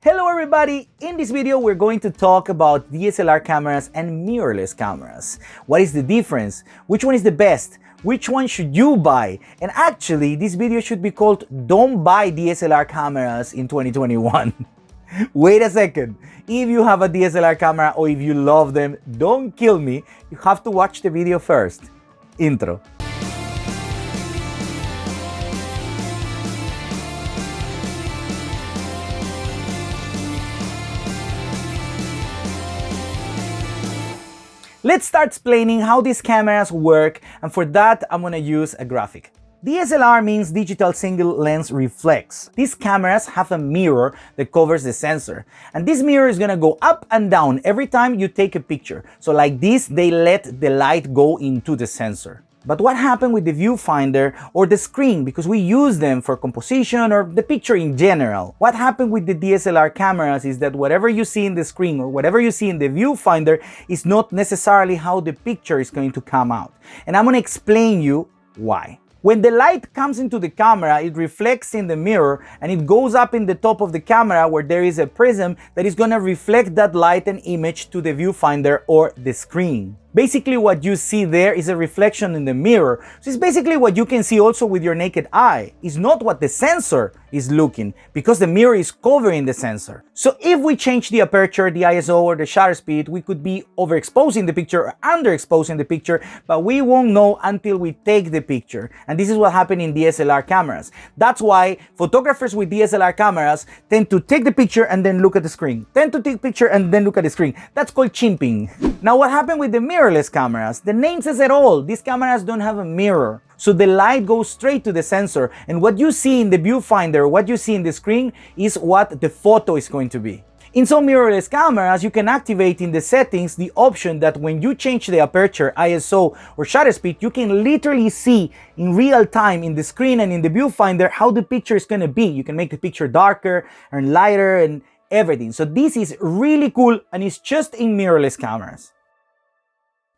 Hello everybody! In this video we're going to talk about DSLR cameras and mirrorless cameras. What is the difference? Which one is the best? Which one should you buy? And actually this video should be called Don't Buy DSLR Cameras in 2021. Wait a second. If you have a DSLR camera or if you love them, don't kill me. You have to watch the video first. Intro. Let's start explaining how these cameras work, and for that I'm gonna use a graphic. DSLR means digital single lens reflex. These cameras have a mirror that covers the sensor, and this mirror is gonna go up and down every time you take a picture. So like this, they let the light go into the sensor. But what happened with the viewfinder or the screen, because we use them for composition or the picture in general? What happened with the DSLR cameras is that whatever you see in the screen or whatever you see in the viewfinder is not necessarily how the picture is going to come out. And I'm going to explain you why. When the light comes into the camera, it reflects in the mirror and it goes up in the top of the camera where there is a prism that is going to reflect that light and image to the viewfinder or the screen. Basically what you see there is a reflection in the mirror. So it's basically what you can see also with your naked eye. It's not what the sensor is looking, because the mirror is covering the sensor. So if we change the aperture, the ISO or the shutter speed, we could be overexposing the picture or underexposing the picture, but we won't know until we take the picture. And this is what happened in DSLR cameras. That's why photographers with DSLR cameras tend to take the picture and then look at the screen. Tend to take the picture and then look at the screen. That's called chimping. Now what happened with the mirrorless cameras? The name says it all. These cameras don't have a mirror. So the light goes straight to the sensor, and what you see in the viewfinder, what you see in the screen is what the photo is going to be. In some mirrorless cameras, you can activate in the settings the option that when you change the aperture, ISO or shutter speed, you can literally see in real time in the screen and in the viewfinder how the picture is going to be. You can make the picture darker and lighter and everything. So this is really cool, and it's just in mirrorless cameras.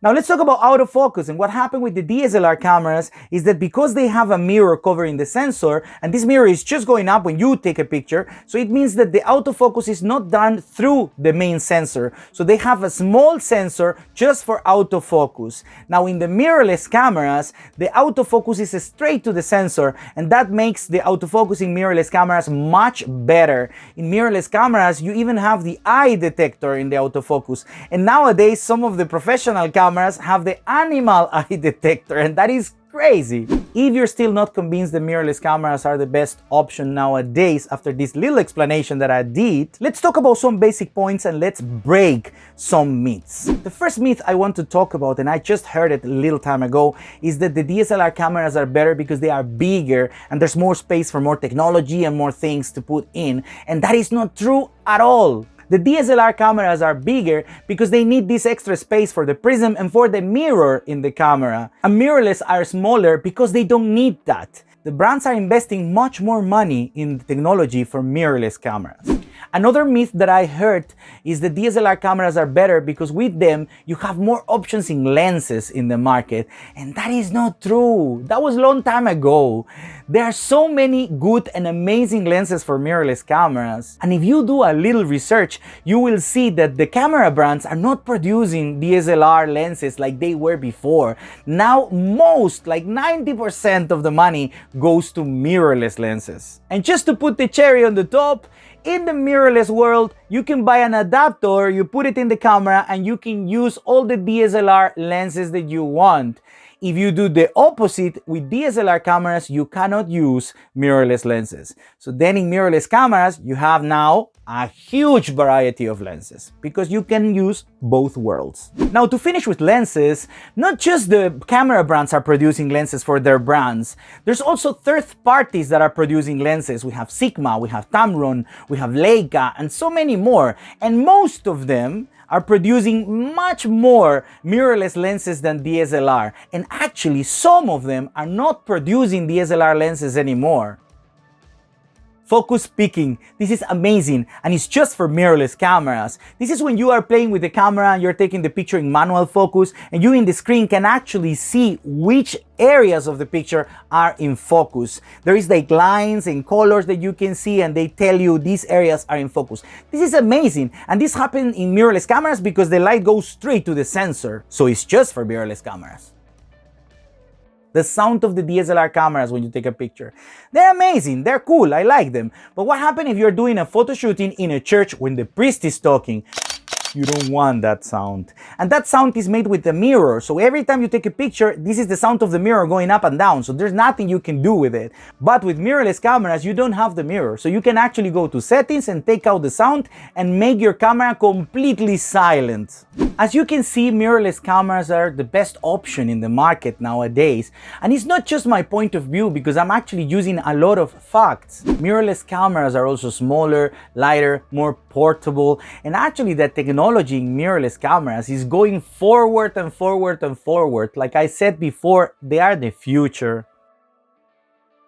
Now let's talk about autofocus. And what happened with the DSLR cameras is that because they have a mirror covering the sensor, and this mirror is just going up when you take a picture, so it means that the autofocus is not done through the main sensor. So they have a small sensor just for autofocus. Now in the mirrorless cameras, the autofocus is straight to the sensor, and that makes the autofocus in mirrorless cameras much better. In mirrorless cameras, you even have the eye detector in the autofocus. And nowadays, some of the professional cameras have the animal eye detector, and that is crazy. If you're still not convinced that mirrorless cameras are the best option nowadays after this little explanation that I did, let's talk about some basic points and let's break some myths. The first myth I want to talk about, and I just heard it a little time ago, is that the DSLR cameras are better because they are bigger and there's more space for more technology and more things to put in, and that is not true at all. The DSLR cameras are bigger because they need this extra space for the prism and for the mirror in the camera. And mirrorless are smaller because they don't need that. The brands are investing much more money in the technology for mirrorless cameras. Another myth that I heard is that DSLR cameras are better because with them you have more options in lenses in the market, and that is not true. That was a long time ago. There are so many good and amazing lenses for mirrorless cameras, and if you do a little research, you will see that the camera brands are not producing DSLR lenses like they were before. Now most, like 90% of the money goes to mirrorless lenses. And just to put the cherry on the top, in the mirrorless world, you can buy an adapter, you put it in the camera, and you can use all the DSLR lenses that you want. If you do the opposite with DSLR cameras, you cannot use mirrorless lenses. So then in mirrorless cameras, you have now a huge variety of lenses because you can use both worlds. Now to finish with lenses, not just the camera brands are producing lenses for their brands. There's also third parties that are producing lenses. We have Sigma, we have Tamron, we have Leica, and so many more. And most of them are producing much more mirrorless lenses than DSLR. And actually, some of them are not producing DSLR lenses anymore. Focus picking. This is amazing, and it's just for mirrorless cameras. This is when you are playing with the camera and you're taking the picture in manual focus, and you in the screen can actually see which areas of the picture are in focus. There is like lines and colors that you can see, and they tell you these areas are in focus. This is amazing, and this happens in mirrorless cameras because the light goes straight to the sensor, so it's just for mirrorless cameras. The sound of the DSLR cameras when you take a picture. They're amazing, they're cool, I like them. But what happens if you're doing a photo shooting in a church when the priest is talking? You don't want that sound. And that sound is made with the mirror. So every time you take a picture, this is the sound of the mirror going up and down. So there's nothing you can do with it. But with mirrorless cameras, you don't have the mirror. So you can actually go to settings and take out the sound and make your camera completely silent. As you can see, mirrorless cameras are the best option in the market nowadays. And it's not just my point of view, because I'm actually using a lot of facts. Mirrorless cameras are also smaller, lighter, more portable, and actually the technology in mirrorless cameras is going forward and forward and forward. Like I said before, they are the future.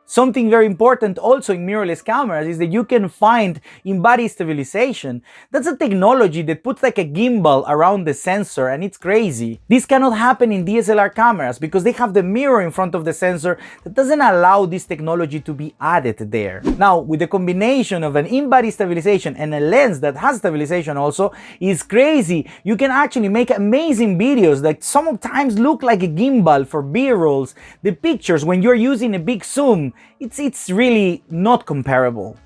Something very important also in mirrorless cameras is that you can find in-body stabilization. That's a technology that puts like a gimbal around the sensor, and it's crazy. This cannot happen in DSLR cameras because they have the mirror in front of the sensor that doesn't allow this technology to be added there. Now, with the combination of an in-body stabilization and a lens that has stabilization also, is crazy. You can actually make amazing videos that sometimes look like a gimbal for B-rolls. The pictures when you're using a big zoom, it's really not comparable.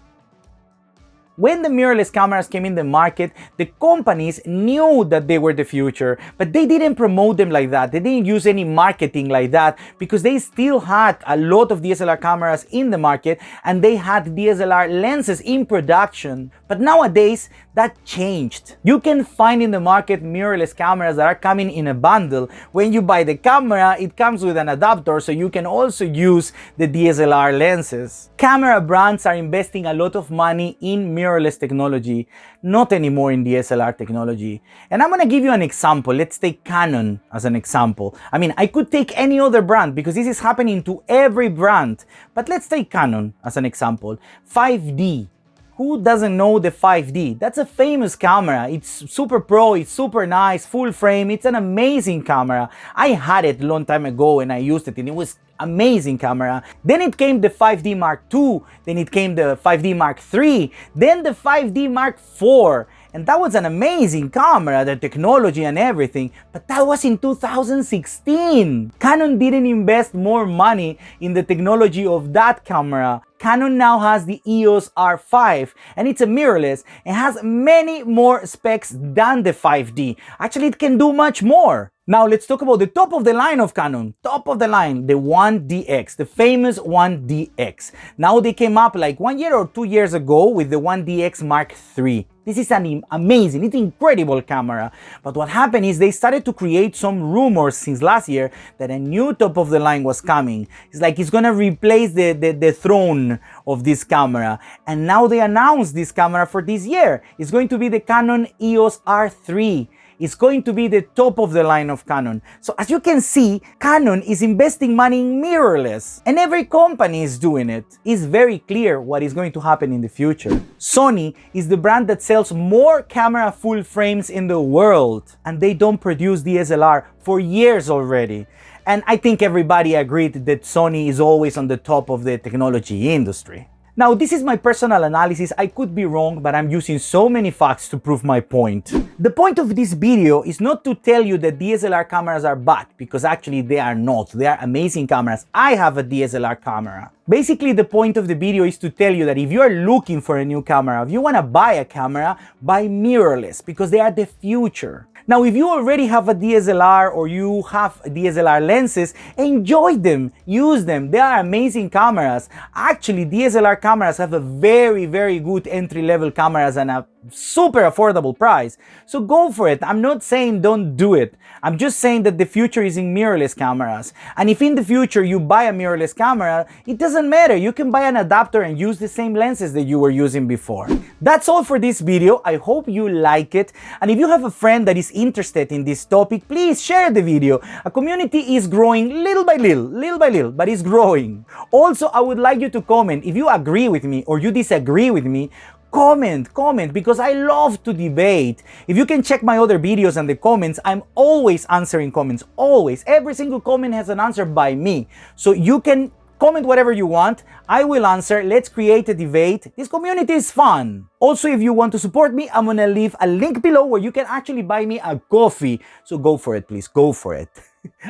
When the mirrorless cameras came in the market, the companies knew that they were the future, but they didn't promote them like that. They didn't use any marketing like that because they still had a lot of DSLR cameras in the market and they had DSLR lenses in production. But nowadays, that changed. You can find in the market mirrorless cameras that are coming in a bundle. When you buy the camera, it comes with an adapter so you can also use the DSLR lenses. Camera brands are investing a lot of money in mirrorless technology, not anymore in DSLR technology. And I'm gonna give you an example. Let's take Canon as an example. I mean, I could take any other brand because this is happening to every brand, but let's take Canon as an example. 5D. Who doesn't know the 5D? That's a famous camera. It's super pro, it's super nice, full frame, it's an amazing camera. I had it a long time ago and I used it and it was amazing camera. Then it came the 5D Mark II, then it came the 5D Mark III, then the 5D Mark IV. And that was an amazing camera, the technology and everything, but that was in 2016. Canon didn't invest more money in the technology of that camera. Canon now has the EOS R5 and it's a mirrorless and has many more specs than the 5D. Actually, it can do much more. Now let's talk about the top of the line of Canon. Top of the line, the 1DX, the famous 1DX. Now they came up like 1 year or 2 years ago with the 1DX Mark III. This is an amazing, it's incredible camera. But what happened is they started to create some rumors since last year that a new top of the line was coming. It's like it's gonna replace the throne of this camera. And now they announced this camera for this year. It's going to be the Canon EOS R3. It's going to be the top of the line of Canon. So as you can see, Canon is investing money in mirrorless and every company is doing it. It's very clear what is going to happen in the future. Sony is the brand that sells more camera full frames in the world and they don't produce DSLR for years already. And I think everybody agreed that Sony is always on the top of the technology industry. Now, this is my personal analysis. I could be wrong, but I'm using so many facts to prove my point. The point of this video is not to tell you that DSLR cameras are bad, because actually they are not. They are amazing cameras. I have a DSLR camera. Basically, the point of the video is to tell you that if you are looking for a new camera, if you want to buy a camera, buy mirrorless, because they are the future. Now, if you already have a DSLR or you have DSLR lenses, enjoy them, use them. They are amazing cameras. Actually, DSLR cameras have a very good entry-level cameras and a super affordable price. So go for it. I'm not saying don't do it. I'm just saying that the future is in mirrorless cameras. And if in the future you buy a mirrorless camera, it doesn't matter. You can buy an adapter and use the same lenses that you were using before. That's all for this video. I hope you like it. And if you have a friend that is interested in this topic, please share the video. A community is growing little by little, but it's growing. Also, I would like you to comment if you agree with me or you disagree with me. Comment, because I love to debate. If you can check my other videos and the comments, I'm always answering comments, always. Every single comment has an answer by me. So you can comment whatever you want, I will answer. Let's create a debate. This community is fun. Also, if you want to support me, I'm gonna leave a link below where you can actually buy me a coffee. So go for it, please, go for it.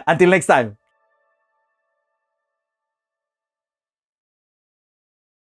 Until next time.